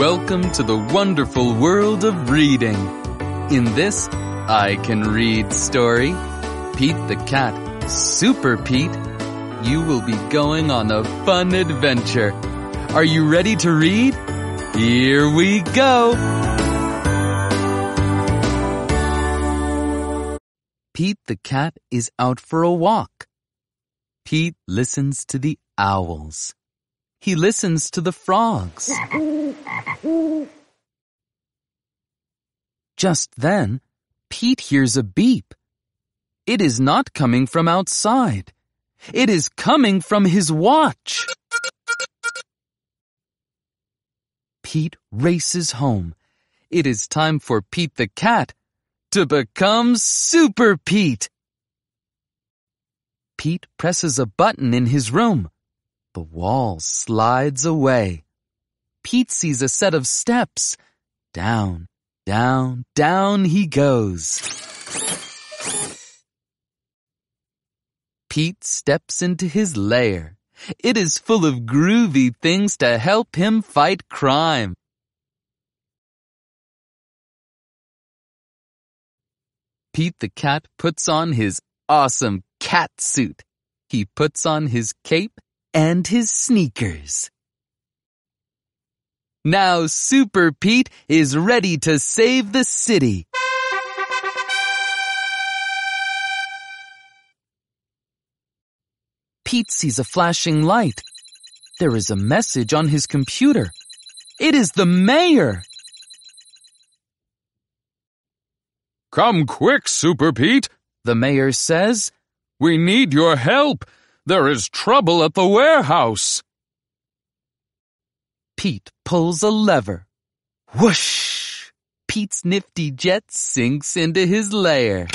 Welcome to the wonderful world of reading. In this I Can Read story, Pete the Cat, Super Pete, you will be going on a fun adventure. Are you ready to read? Here we go! Pete the Cat is out for a walk. Pete listens to the owls. He listens to the frogs. Just then, Pete hears a beep. It is not coming from outside. It is coming from his watch. Pete races home. It is time for Pete the Cat to become Super Pete. Pete presses a button in his room. The wall slides away. Pete sees a set of steps. Down, down, down he goes. Pete steps into his lair. It is full of groovy things to help him fight crime. Pete the Cat puts on his awesome cat suit. He puts on his cape and his sneakers. Now Super Pete is ready to save the city. Pete sees a flashing light. There is a message on his computer. It is the mayor. Come quick, Super Pete, the mayor says. We need your help. There is trouble at the warehouse. Pete pulls a lever. Whoosh! Pete's nifty jet sinks into his lair.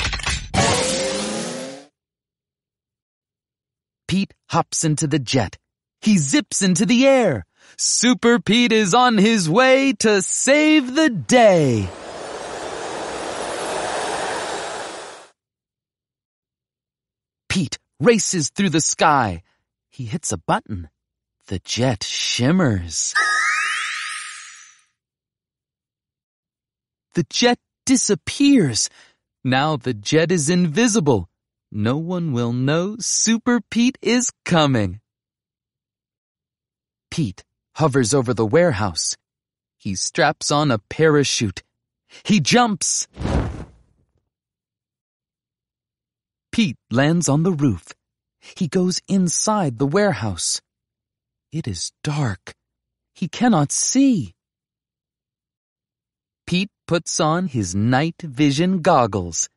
Pete hops into the jet. He zips into the air. Super Pete is on his way to save the day. Pete races through the sky. He hits a button. The jet shimmers. The jet disappears. Now the jet is invisible. No one will know Super Pete is coming. Pete hovers over the warehouse. He straps on a parachute. He jumps. Pete lands on the roof. He goes inside the warehouse. It is dark. He cannot see. Pete puts on his night vision goggles.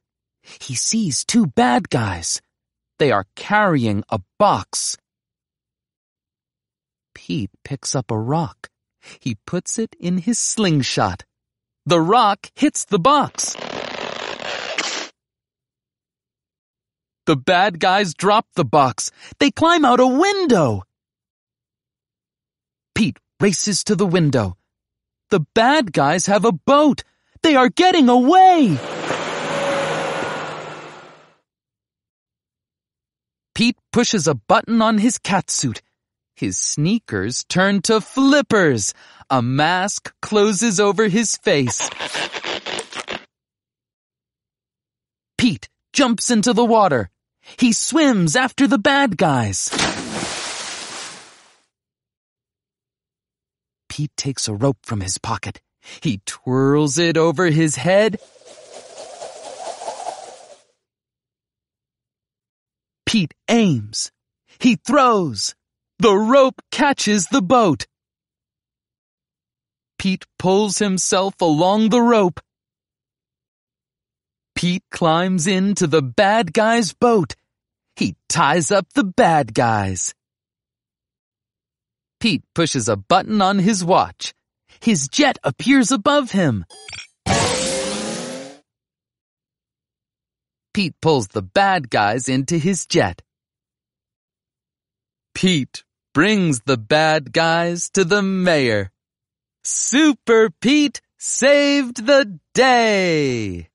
He sees two bad guys. They are carrying a box. Pete picks up a rock. He puts it in his slingshot. The rock hits the box. The bad guys drop the box. They climb out a window. Pete races to the window. The bad guys have a boat. They are getting away. Pete pushes a button on his catsuit. His sneakers turn to flippers. A mask closes over his face. Pete jumps into the water. He swims after the bad guys. Pete takes a rope from his pocket. He twirls it over his head. Pete aims. He throws. The rope catches the boat. Pete pulls himself along the rope. Pete climbs into the bad guy's boat. He ties up the bad guys. Pete pushes a button on his watch. His jet appears above him. Pete pulls the bad guys into his jet. Pete brings the bad guys to the mayor. Super Pete saved the day!